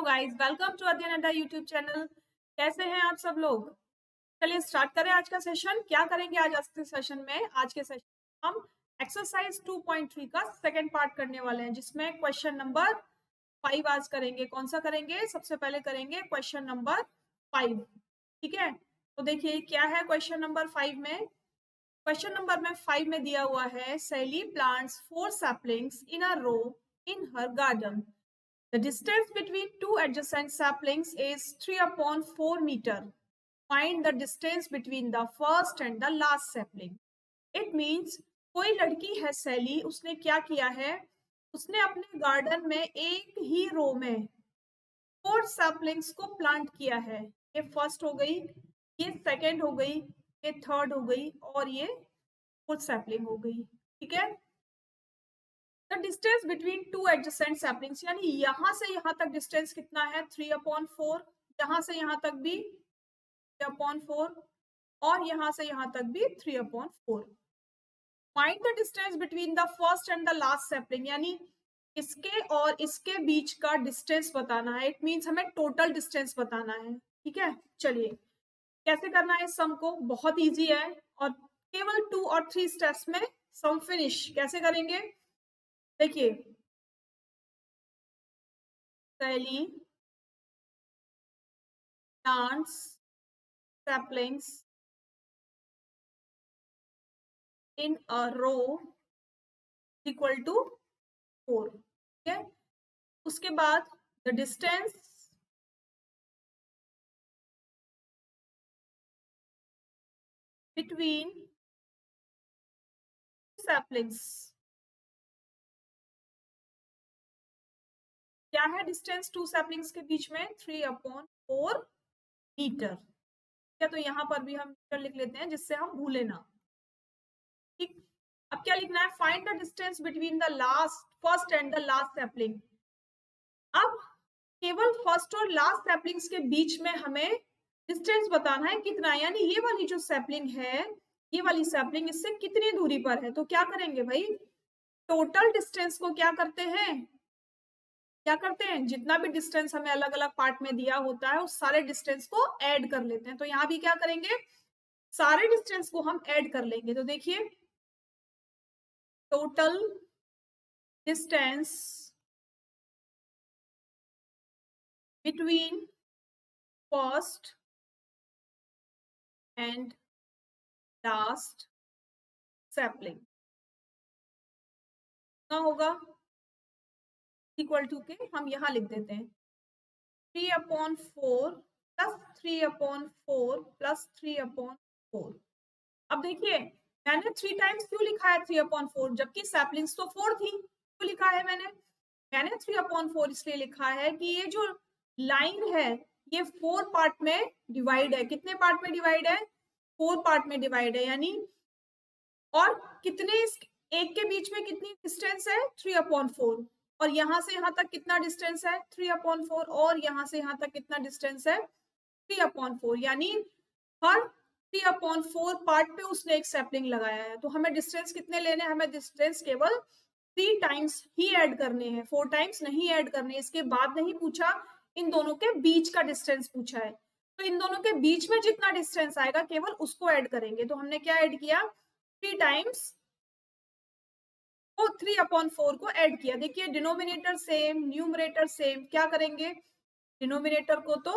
Hello guys, welcome to अध्ययन अड्डा YouTube channel. कैसे हैं आप सब लोग? चलिए स्टार्ट करें आज का सेशन। क्या करेंगे आज के सेशन में? आज के सेशन हम एक्सरसाइज 2.3 का सेकंड पार्ट करने वाले हैं, जिसमें क्वेश्चन नंबर 5 आज करेंगे। कौन सा करेंगे? सबसे पहले करेंगे क्वेश्चन नंबर 5। ठीक है, तो देखिए क्या है क्वेश्चन नंबर 5 में। क्वेश्चन नंबर में 5 में दिया हुआ है, Sally plants 4 saplings in a row in her garden. The distance between two adjacent saplings is 3/4 meter. Find the distance between the first and the last sapling. It means कोई लड़की है सैली, उसने क्या किया है, उसने अपने गार्डन में एक ही रो में 4 सैपलिंग्स को प्लांट किया है। ये फर्स्ट हो गई, ये सेकेंड हो गई, ये थर्ड हो गई और ये फोर्थ सैपलिंग हो गई। ठीक है, the distance between two adjacent saplings, यानी यहां से यहां तक डिस्टेंस कितना है? 3/4। यहां से यहां तक भी 3/4 और यहां से यहां तक भी 3/4। Find the distance between the first and the last sapling, यानी इसके और इसके बीच का डिस्टेंस बताना है। इट मीन्स हमें टोटल डिस्टेंस बताना है। ठीक है, चलिए कैसे करना है इस सम को? बहुत इजी है और केवल 2 और 3 स्टेप्स में सम फिनिश। कैसे करेंगे? देखिए, पहली plants saplings in a row equal to 4. ठीक है, उसके बाद the distance between saplings, क्या है डिस्टेंस टू सैपलिंग्स के बीच में? 3/4 मीटर। क्या, तो यहाँ पर भी हम मीटर लिख लेते हैं जिससे हम भूले ना। ठीक, अब क्या लिखना है? Find the distance between the first and the last sapling. अब केवल फर्स्ट और लास्ट सैपलिंग्स के बीच में हमें डिस्टेंस बताना है कितना, यानी ये वाली जो सैपलिंग है, ये वाली सैपलिंग इससे कितनी दूरी पर है। तो क्या करेंगे भाई, टोटल डिस्टेंस को क्या करते हैं, जितना भी डिस्टेंस हमें अलग अलग पार्ट में दिया होता है उस सारे डिस्टेंस को ऐड कर लेते हैं। तो यहाँ भी क्या करेंगे, सारे डिस्टेंस को हम ऐड कर लेंगे। तो देखिए, total distance between first and last sapling ना होगा इक्वल टू के हम यहाँ लिख देते हैं 3/4 प्लस 3/4 प्लस 3/4। अब देखिए, मैंने 3 टाइम्स क्यों लिखा है 3/4, जबकि सैपलिंग्स तो 4 थी। क्यों लिखा है मैंने 3/4 इसलिए लिखा है कि ये जो लाइन है ये 4 पार्ट में डिवाइड है। कितने पार्ट में डिवाइड है? 4 पार्ट में डिवाइड है, यानी और कितने एक के बीच में कितनी डिस्टेंस है? 3/4। और यहाँ से यहाँ तक कितना डिस्टेंस है? 3/4। और यहाँ से यहाँ तक कितना डिस्टेंस है? 3/4। यानी हर 3/4 पार्ट पे उसने एक सैपलिंग लगाया है। तो हमें डिस्टेंस कितने लेने हैं? हमें डिस्टेंस केवल 3 टाइम्स ही ऐड करने हैं, 4 टाइम्स नहीं ऐड करने। इसके बाद नहीं पूछा, इन दोनों के बीच का डिस्टेंस पूछा है। तो इन दोनों के बीच में जितना डिस्टेंस आएगा केवल उसको ऐड करेंगे। तो हमने क्या ऐड किया? 3 टाइम्स 3/4 को ऐड किया। देखिए, डिनोमिनेटर सेम, न्यूमरेटर सेम। क्या करेंगे, डिनोमिनेटर को तो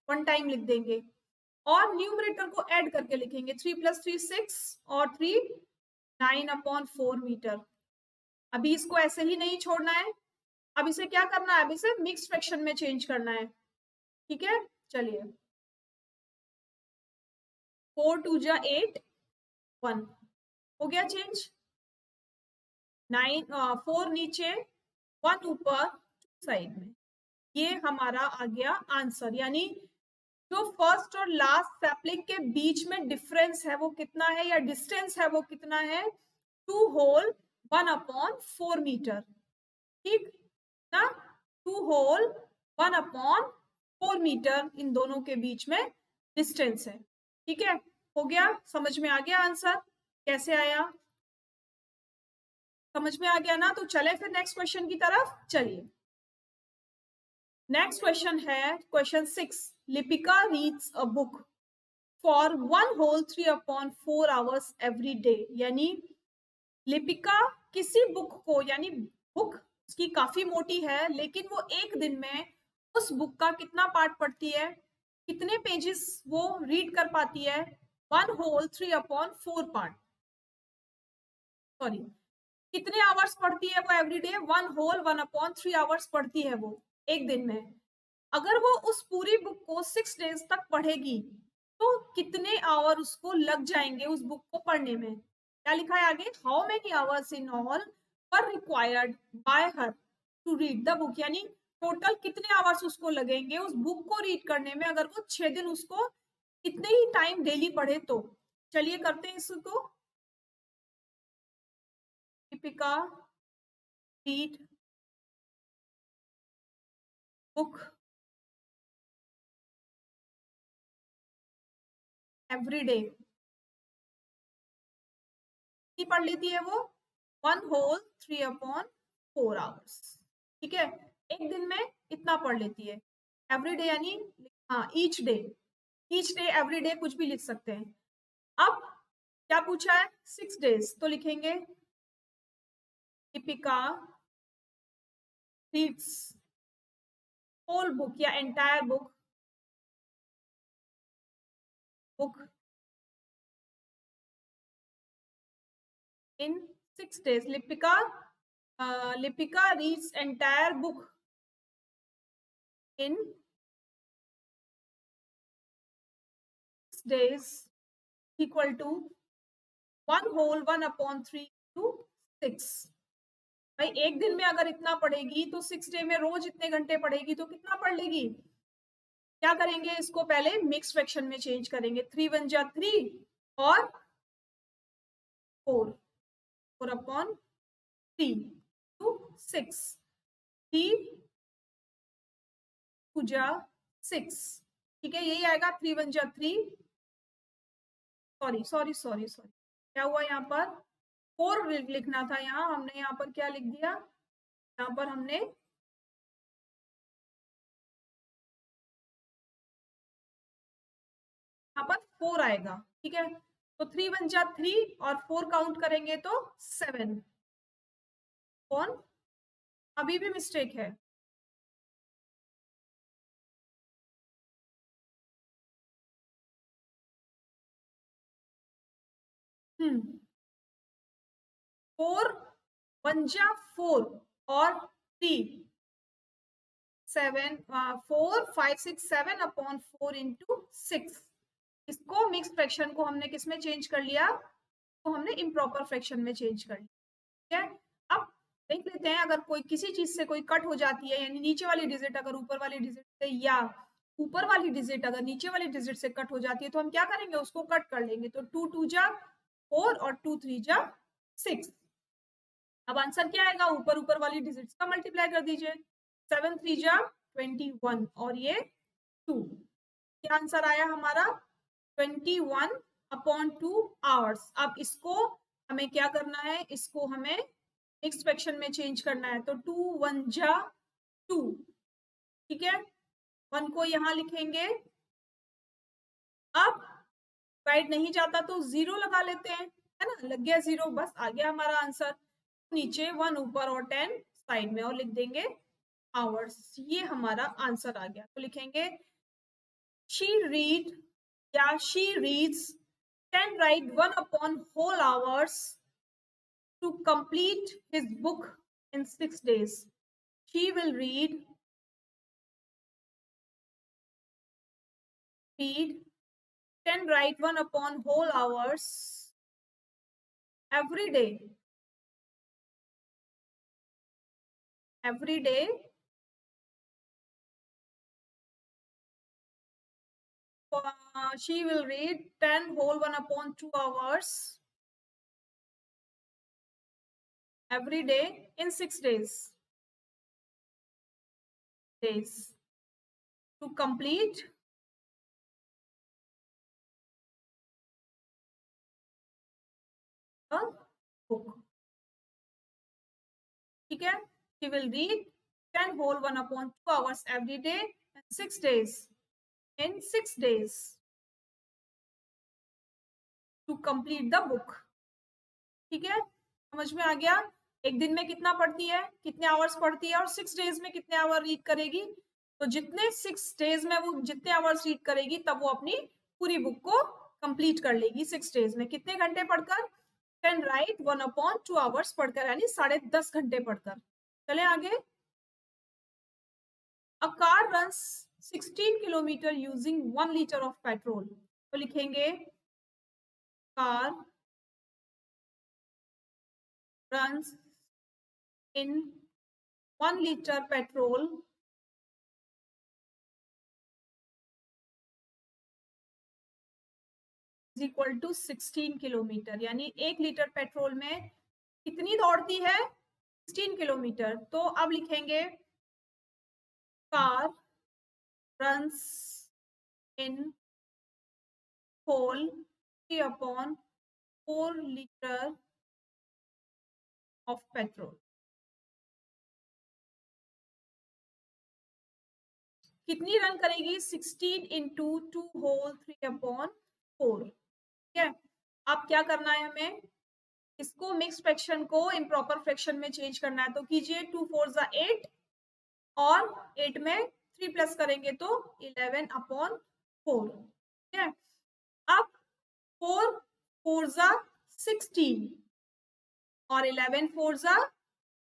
1 टाइम लिख देंगे और न्यूमरेटर को ऐड करके लिखेंगे। 3 + 3 6 और 3 9/4 मीटर। अभी इसको ऐसे ही नहीं छोड़ना है, अब इसे क्या करना है? अब इसे मिक्स फ्रैक्शन में चेंज करना है। ठीक है, चलिए 4 × 2 = 8, 1 हो गया चेंज। 4 नीचे 1 ऊपर साइड में, ये हमारा आ गया आंसर। यानी जो फर्स्ट और लास्ट सैपलिंग के बीच में डिफरेंस है वो कितना है, या डिस्टेंस है वो कितना है? 2 होल 1/4 मीटर। ठीक ना, 2 होल 1/4 मीटर इन दोनों के बीच में डिस्टेंस है। ठीक है, हो गया, समझ में आ गया आंसर कैसे आया? समझ में आ गया ना? तो चले फिर नेक्स्ट क्वेश्चन की तरफ। चलिए, नेक्स्ट क्वेश्चन है question 6। Lipika reads a book for 1 whole 3/4 hours every day। यानी लिपिका किसी बुक को, यानी बुक उसकी काफी मोटी है लेकिन वो एक दिन में उस बुक का कितना पार्ट पढ़ती है, कितने पेजेस वो रीड कर पाती है। 1 whole 3/4 पार्ट, सॉरी, कितने आवर्स पढ़ती है वो एवरीडे। 1 whole 1/3 आवर्स पढ़ती है वो एक दिन में। अगर वो उस पूरी बुक को 6 डेज तक पढ़ेगी तो कितने आवर उसको लग जाएंगे उस बुक को पढ़ने में। क्या लिखा है आगे, how many hours in all were required by her to read the book. यानी टोटल कितने आवर्स उसको लगेंगे उस बुक को रीड करने में अगर वो 6 दिन उसको कितने ही टाइम डेली पढ़े तो। चलिए करते हैं इसको। Deepika read book every day, कितनी पढ़ लेती है वो, 1 whole 3/4 आवर्स। ठीक है, एक दिन में इतना पढ़ लेती है। एवरी डे यानी, हाँ, each day, each day every day कुछ भी लिख सकते हैं। अब क्या पूछा है, 6 डेज, तो लिखेंगे दीपिका रीड्स होल बुक या entire book in 6 days. Lipika reads entire book in 6 days equal to 1 whole 1/3 to 6। भाई एक दिन में अगर इतना पढ़ेगी तो 6 डे में रोज इतने घंटे पढ़ेगी तो कितना पढ़ लेगी। क्या करेंगे, इसको पहले मिक्स फ्रैक्शन में चेंज करेंगे। 3 1 जा 3 और 4, 4/3 to 6, 3 2 जा 6। ठीक है, यही आएगा। 3 1 जा 3, सॉरी सॉरी सॉरी सॉरी, क्या हुआ यहाँ पर, 4 लिखना था, यहाँ हमने यहाँ पर क्या लिख दिया, यहाँ पर हमने यहाँ पर 4 आएगा। ठीक है, तो 3 1 जा 3 और 4 काउंट करेंगे तो 7। कौन, अभी भी मिस्टेक है। हम्म, 4 1 जा 4 और 3, 7, 4 5 6 7/4 इंटू 6। इसको मिक्स फ्रैक्शन को हमने किस में चेंज कर लिया, तो हमने इम्प्रॉपर फ्रैक्शन में चेंज कर लिया। ठीक है, अब देख लेते हैं, अगर कोई किसी चीज से कोई कट हो जाती है, यानी नीचे वाली डिजिट अगर ऊपर वाली डिजिट से, या ऊपर वाली डिजिट अगर नीचे वाली डिजिट से कट हो जाती है, तो हम क्या करेंगे, उसको कट कर लेंगे। तो 2 2 जा 4 और 2 3 जा 6। अब आंसर क्या आएगा, ऊपर ऊपर वाली डिजिट्स का मल्टीप्लाई कर दीजिए। 7 3 जा 21 और ये 2। क्या आंसर आया हमारा, 21/2 आवर्स। अब इसको हमें क्या करना है, इसको हमें मिक्स फ्रैक्शन में चेंज करना है। तो 2 1 जा 2। ठीक है, 1 को यहाँ लिखेंगे। अब डिवाइड नहीं जाता तो 0 लगा लेते हैं, है ना, लग गया 0, बस आ गया हमारा आंसर। नीचे 1 ऊपर और 10 साइड में, और लिख देंगे आवर्स। ये हमारा आंसर आ गया। तो लिखेंगे she read, yeah, she reads 10 write 1/whole hours to complete his book in 6 days। She will read 10 write 1/whole hours every day, every day she will read 10 whole 1/2 hours every day in 6 days to complete a book। ठीक है, she will read 10 whole 1/2 hours every day and 6 days. In 6 days to complete the book. ठीक है, समझ में आ गया? एक दिन में कितना पढ़ती है, कितने आवर्स पढ़ती है और 6 डेज में कितने आवर रीड करेगी। तो जितने 6 डेज में वो जितने आवर्स रीड करेगी तब वो अपनी पूरी बुक को कंप्लीट कर लेगी 6 डेज में। कितने घंटे पढ़कर? कैन राइट 1/2 आवर्स पढ़कर, यानी 10.5 घंटे पढ़कर। चले आगे। A car runs 16 kilometre using 1 litre of petrol. तो लिखेंगे car runs in 1 liter petrol is equal to 16 kilometre, यानी 1 लीटर पेट्रोल में कितनी दौड़ती है? 16 किलोमीटर। तो अब लिखेंगे car runs in whole 3/4 liter of petrol। कितनी रन करेगी? 16 इंटू 2 होल 3/4। ठीक है, अब क्या करना है हमें? इसको मिक्स फ्रैक्शन को इम्प्रॉपर फ्रैक्शन में चेंज करना है। तो कीजिए 2 4 8 और 8 में 3 प्लस करेंगे तो 11/4। ठीक है, अब 4 4 16 और 11 4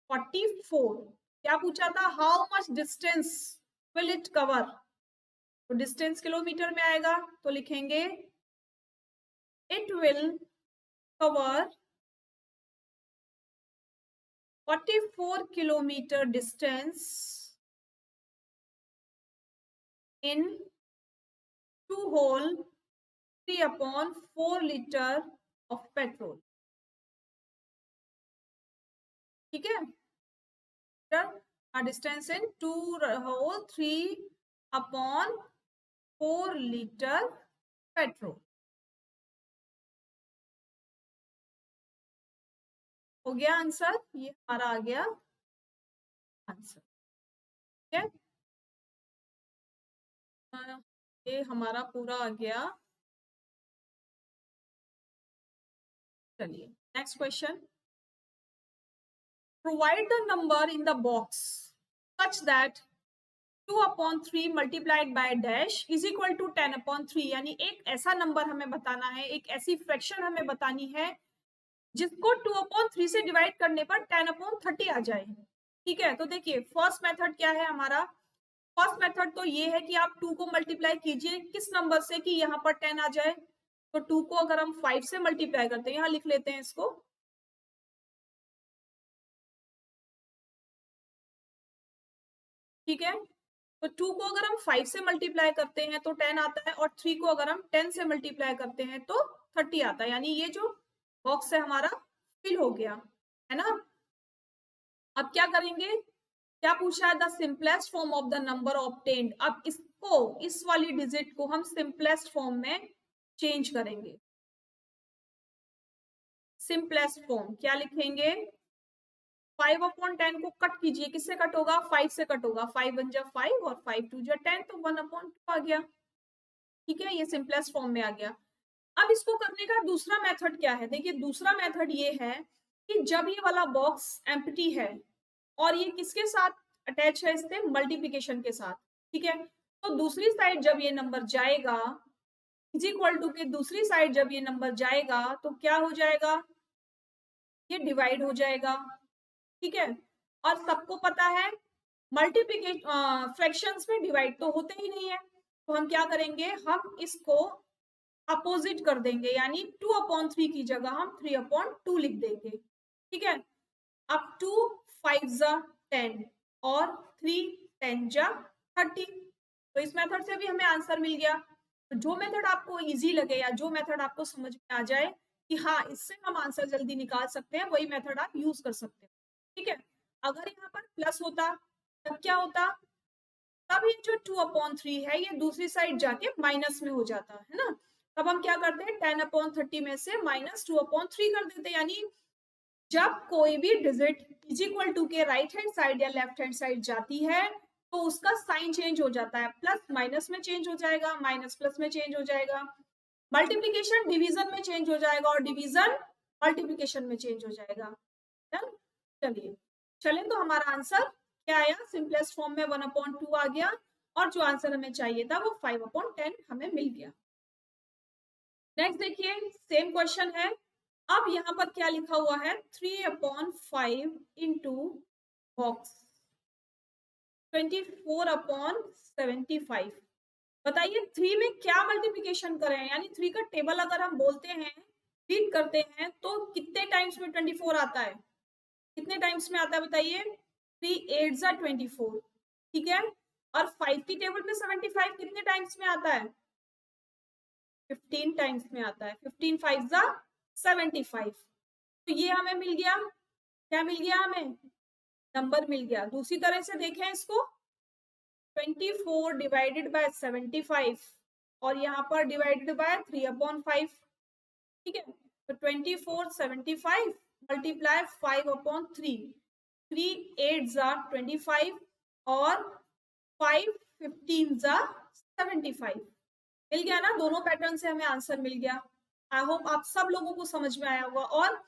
44। क्या पूछा था? How much distance will it cover? तो डिस्टेंस किलोमीटर में आएगा, तो लिखेंगे it will cover 44 kilometer distance in 2 whole 3/4 liter of petrol। ठीक है, distance in 2 whole 3/4 liter petrol. हो गया आंसर, ये हमारा आ गया आंसर। ठीक है, ये हमारा पूरा आ गया। चलिए next question. Provide the number in the box such that 2/3 multiplied by dash is equal to 10/3। यानी एक ऐसा नंबर हमें बताना है, एक ऐसी फ्रैक्शन हमें बतानी है जिसको 2/3 से डिवाइड करने पर 10/30 आ जाए। ठीक है, तो देखिए फर्स्ट मेथड क्या है हमारा? फर्स्ट मेथड तो ये है कि आप 2 को मल्टीप्लाई कीजिए किस नंबर से कि यहाँ पर 10 आ जाए। तो 2 को अगर हम 5 से मल्टीप्लाई करते हैं, यहाँ लिख लेते हैं इसको। ठीक है, तो 2 को अगर हम 5 से मल्टीप्लाई करते हैं तो 10 आता है, और 3 को अगर हम 10 से मल्टीप्लाई करते हैं तो 30 आता है। यानी ये जो बॉक्स है हमारा फिल हो गया है ना। अब क्या करेंगे? क्या पूछा है? The simplest form of the number obtained. अब इसको, इस वाली डिजिट को हम सिंपलेस्ट फॉर्म में चेंज करेंगे। सिंपलेस्ट फॉर्म क्या लिखेंगे? 5/10 को कट कीजिए, किससे कट होगा? 5 से कट होगा। 5 1 जा 5 और 5 2 जा 10, तो 1/2 आ गया। ठीक है, ये सिंपलेस्ट फॉर्म में आ गया। अब इसको करने का दूसरा मेथड क्या है? देखिए दूसरा मेथड ये है कि जब ये वाला बॉक्स एम्प्टी है और ये किसके साथ अटैच है? इससे मल्टीप्लिकेशन के साथ। ठीक है, तो दूसरी साइड जब ये नंबर जाएगा, इज इक्वल टू के दूसरी साइड जब ये नंबर जाएगा तो क्या हो जाएगा? ये डिवाइड हो जाएगा। ठीक है, और सबको पता है मल्टीप्लिकेशन फ्रैक्शंस में डिवाइड तो होते ही नहीं है, तो हम क्या करेंगे? हम इसको अपोजिट कर देंगे, यानी 2/3 की जगह हम 3/2 लिख देंगे। ठीक है, अब 2 5 जा 10 और 3 10 जा 30। तो इस मेथड से भी हमें आंसर मिल गया। तो जो मेथड आपको इजी लगे या जो मेथड आपको समझ में आ जाए कि हाँ इससे हम आंसर जल्दी निकाल सकते हैं, वही मेथड आप यूज कर सकते हैं। ठीक है, अगर यहाँ पर प्लस होता तब क्या होता? तब ये जो 2/3 है ये दूसरी साइड जाके माइनस में हो जाता है ना। तब हम क्या करते हैं? 10/30 में से -2/3 कर देते हैं, यानी जब कोई भी डिजिट इज इक्वल टू के राइट हैंड साइड या लेफ्ट हैंड साइड जाती है तो उसका साइन चेंज हो जाता है, प्लस माइनस में चेंज हो जाएगा, माइनस प्लस में चेंज हो जाएगा, मल्टीप्लीकेशन डिवीजन में चेंज हो जाएगा और डिवीजन मल्टीप्लीकेशन में चेंज हो जाएगा। चलिए चलें, तो हमारा आंसर क्या आया, सिंपलेस्ट फॉर्म में 1/2 आ गया और जो आंसर हमें चाहिए था वो 5/10 हमें मिल गया। नेक्स्ट देखिए, सेम क्वेश्चन है। अब यहाँ पर क्या लिखा हुआ है, 3/5 इंटू बॉक्स 24/75। बताइए 3 में क्या मल्टीप्लीकेशन करें, यानी 3 का टेबल अगर हम बोलते हैं, रीड करते हैं, तो कितने टाइम्स में 24 आता है, कितने टाइम्स में आता है बताइए, 3 8 जा 24, ठीक है। और 5 की टेबल में 75 कितने टाइम्स में आता है, 15 टाइम्स में आता है, 15 5 जा 75। तो ये हमें मिल गया, क्या मिल गया, हमें नंबर मिल गया। दूसरी तरह से देखें इसको, 24 डिवाइडेड बाय 75 और यहाँ पर डिवाइडेड बाय 3/5, ठीक है। तो 24 75 मल्टीप्लाई 5/3, 3 8 जा 25 और 5 15 जा 75। मिल गया ना, दोनों पैटर्न से हमें आंसर मिल गया। आई होप आप सब लोगों को समझ में आया होगा। और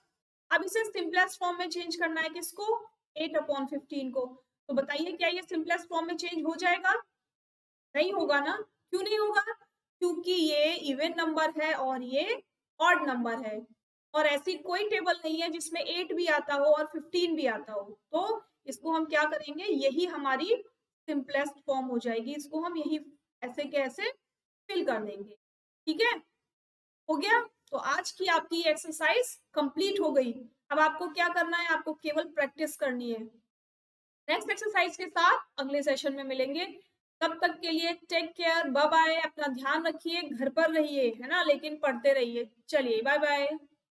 अब इसे सिंपलेस्ट फॉर्म में चेंज करना है, किसको, 8/15 को। तो बताइए क्या ये सिंपलेस्ट फॉर्म में चेंज हो जाएगा, नहीं होगा ना, क्यों नहीं होगा, क्योंकि ये इवन नंबर है और ये ऑड नंबर है और ऐसी कोई टेबल नहीं है जिसमें 8 भी आता हो और 15 भी आता हो। तो इसको हम क्या करेंगे, यही हमारी सिंपलेस्ट फॉर्म हो जाएगी, इसको हम यही ऐसे के ऐसे फिल कर देंगे, ठीक है, हो गया। तो आज की आपकी एक्सरसाइज कंप्लीट हो गई। अब आपको क्या करना है, आपको केवल प्रैक्टिस करनी है। नेक्स्ट एक्सरसाइज के साथ अगले सेशन में मिलेंगे, तब तक के लिए टेक केयर, बाय बाय, अपना ध्यान रखिए, घर पर रहिए, है ना, लेकिन पढ़ते रहिए। चलिए बाय बाय।